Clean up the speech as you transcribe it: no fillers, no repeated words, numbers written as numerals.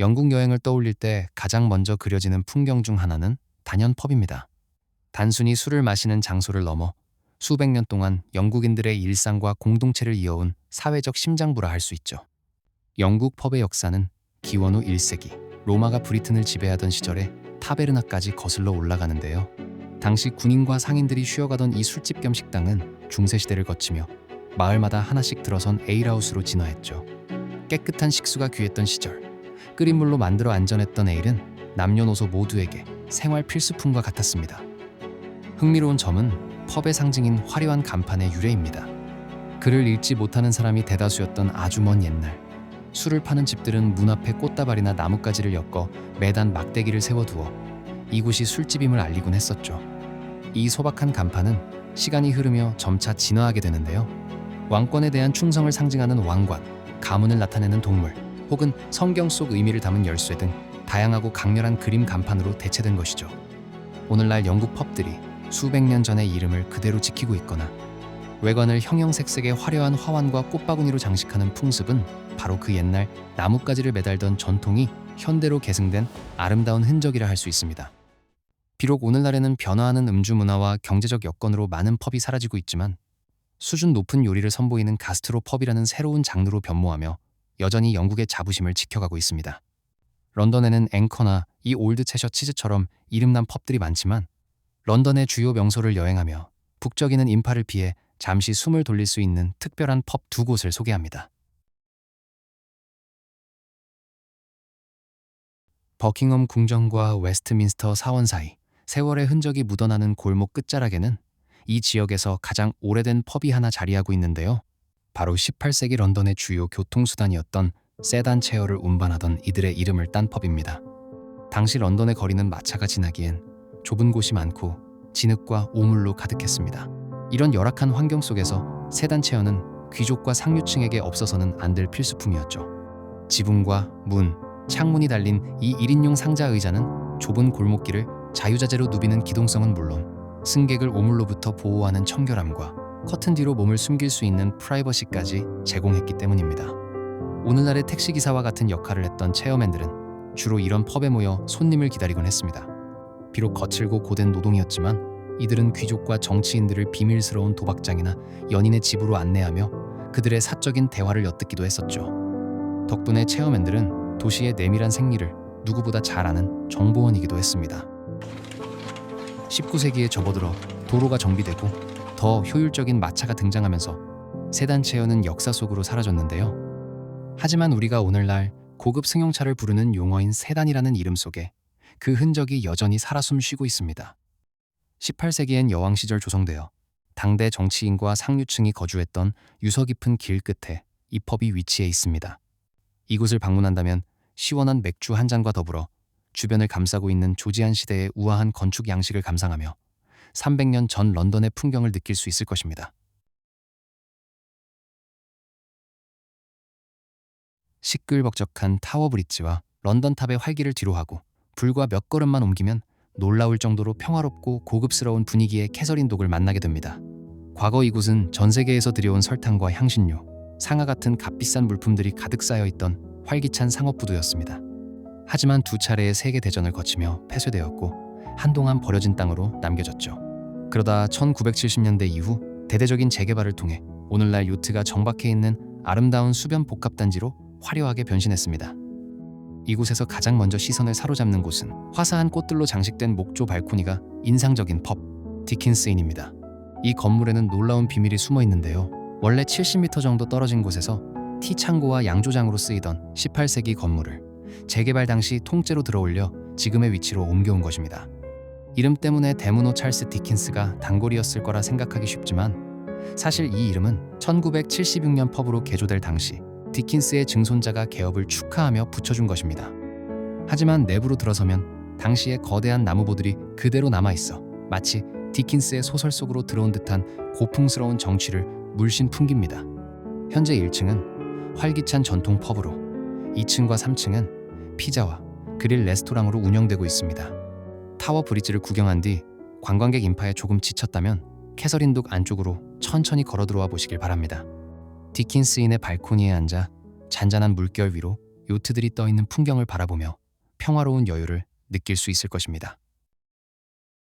영국 여행을 떠올릴 때 가장 먼저 그려지는 풍경 중 하나는 단연 펍입니다. 단순히 술을 마시는 장소를 넘어 수백 년 동안 영국인들의 일상과 공동체를 이어온 사회적 심장부라 할 수 있죠. 영국 펍의 역사는 기원 후 1세기 로마가 브리튼을 지배하던 시절에 타베르나까지 거슬러 올라가는데요. 당시 군인과 상인들이 쉬어가던 이 술집 겸 식당은 중세시대를 거치며 마을마다 하나씩 들어선 에일하우스로 진화했죠. 깨끗한 식수가 귀했던 시절, 끓인 물로 만들어 안전했던 에일은 남녀노소 모두에게 생활 필수품과 같았습니다. 흥미로운 점은 펍의 상징인 화려한 간판의 유래입니다. 글을 읽지 못하는 사람이 대다수였던 아주 먼 옛날, 술을 파는 집들은 문 앞에 꽃다발이나 나뭇가지를 엮어 매단 막대기를 세워두어 이곳이 술집임을 알리곤 했었죠. 이 소박한 간판은 시간이 흐르며 점차 진화하게 되는데요. 왕권에 대한 충성을 상징하는 왕관, 가문을 나타내는 동물, 혹은 성경 속 의미를 담은 열쇠 등 다양하고 강렬한 그림 간판으로 대체된 것이죠. 오늘날 영국 펍들이 수백 년 전의 이름을 그대로 지키고 있거나 외관을 형형색색의 화려한 화환과 꽃바구니로 장식하는 풍습은 바로 그 옛날 나뭇가지를 매달던 전통이 현대로 계승된 아름다운 흔적이라 할 수 있습니다. 비록 오늘날에는 변화하는 음주 문화와 경제적 여건으로 많은 펍이 사라지고 있지만 수준 높은 요리를 선보이는 가스트로 펍이라는 새로운 장르로 변모하며 여전히 영국의 자부심을 지켜가고 있습니다. 런던에는 앵커나 이 올드 채셔 치즈처럼 이름난 펍들이 많지만 런던의 주요 명소를 여행하며 북적이는 인파를 피해 잠시 숨을 돌릴 수 있는 특별한 펍 두 곳을 소개합니다. 버킹엄 궁전과 웨스트민스터 사원 사이 세월의 흔적이 묻어나는 골목 끝자락에는 이 지역에서 가장 오래된 펍이 하나 자리하고 있는데요. 바로 18세기 런던의 주요 교통수단이었던 세단 체어를 운반하던 이들의 이름을 딴 펍입니다. 당시 런던의 거리는 마차가 지나기엔 좁은 곳이 많고 진흙과 오물로 가득했습니다. 이런 열악한 환경 속에서 세단 체어는 귀족과 상류층에게 없어서는 안 될 필수품이었죠. 지붕과 문, 창문이 달린 이 1인용 상자 의자는 좁은 골목길을 자유자재로 누비는 기동성은 물론 승객을 오물로부터 보호하는 청결함과 커튼 뒤로 몸을 숨길 수 있는 프라이버시까지 제공했기 때문입니다. 오늘날의 택시기사와 같은 역할을 했던 체어맨들은 주로 이런 펍에 모여 손님을 기다리곤 했습니다. 비록 거칠고 고된 노동이었지만 이들은 귀족과 정치인들을 비밀스러운 도박장이나 연인의 집으로 안내하며 그들의 사적인 대화를 엿듣기도 했었죠. 덕분에 체어맨들은 도시의 내밀한 생리를 누구보다 잘 아는 정보원이기도 했습니다. 19세기에 접어들어 도로가 정비되고 더 효율적인 마차가 등장하면서 세단 체어는 역사 속으로 사라졌는데요. 하지만 우리가 오늘날 고급 승용차를 부르는 용어인 세단이라는 이름 속에 그 흔적이 여전히 살아 숨쉬고 있습니다. 18세기엔 여왕 시절 조성되어 당대 정치인과 상류층이 거주했던 유서 깊은 길 끝에 이 펍이 위치해 있습니다. 이곳을 방문한다면 시원한 맥주 한 잔과 더불어 주변을 감싸고 있는 조지안 시대의 우아한 건축 양식을 감상하며 300년 전 런던의 풍경을 느낄 수 있을 것입니다. 시끌벅적한 타워 브릿지와 런던 탑의 활기를 뒤로하고 불과 몇 걸음만 옮기면 놀라울 정도로 평화롭고 고급스러운 분위기의 캐서린 독을 만나게 됩니다. 과거 이곳은 전 세계에서 들여온 설탕과 향신료, 상아 같은 값비싼 물품들이 가득 쌓여있던 활기찬 상업부두였습니다. 하지만 두 차례의 세계대전을 거치며 폐쇄되었고 한동안 버려진 땅으로 남겨졌죠. 그러다 1970년대 이후 대대적인 재개발을 통해 오늘날 요트가 정박해 있는 아름다운 수변 복합단지로 화려하게 변신했습니다. 이곳에서 가장 먼저 시선을 사로잡는 곳은 화사한 꽃들로 장식된 목조 발코니가 인상적인 펍 디킨스인입니다. 이 건물에는 놀라운 비밀이 숨어 있는데요. 원래 70m 정도 떨어진 곳에서 티 창고와 양조장으로 쓰이던 18세기 건물을 재개발 당시 통째로 들어올려 지금의 위치로 옮겨온 것입니다. 이름 때문에 대문호 찰스 디킨스가 단골이었을 거라 생각하기 쉽지만 사실 이 이름은 1976년 펍으로 개조될 당시 디킨스의 증손자가 개업을 축하하며 붙여준 것입니다. 하지만 내부로 들어서면 당시의 거대한 나무보들이 그대로 남아있어 마치 디킨스의 소설 속으로 들어온 듯한 고풍스러운 정취를 물씬 풍깁니다. 현재 1층은 활기찬 전통 펍으로 2층과 3층은 피자와 그릴 레스토랑으로 운영되고 있습니다. 타워 브리지를 구경한 뒤 관광객 인파에 조금 지쳤다면 캐서린독 안쪽으로 천천히 걸어 들어와 보시길 바랍니다. 디킨스인의 발코니에 앉아 잔잔한 물결 위로 요트들이 떠 있는 풍경을 바라보며 평화로운 여유를 느낄 수 있을 것입니다.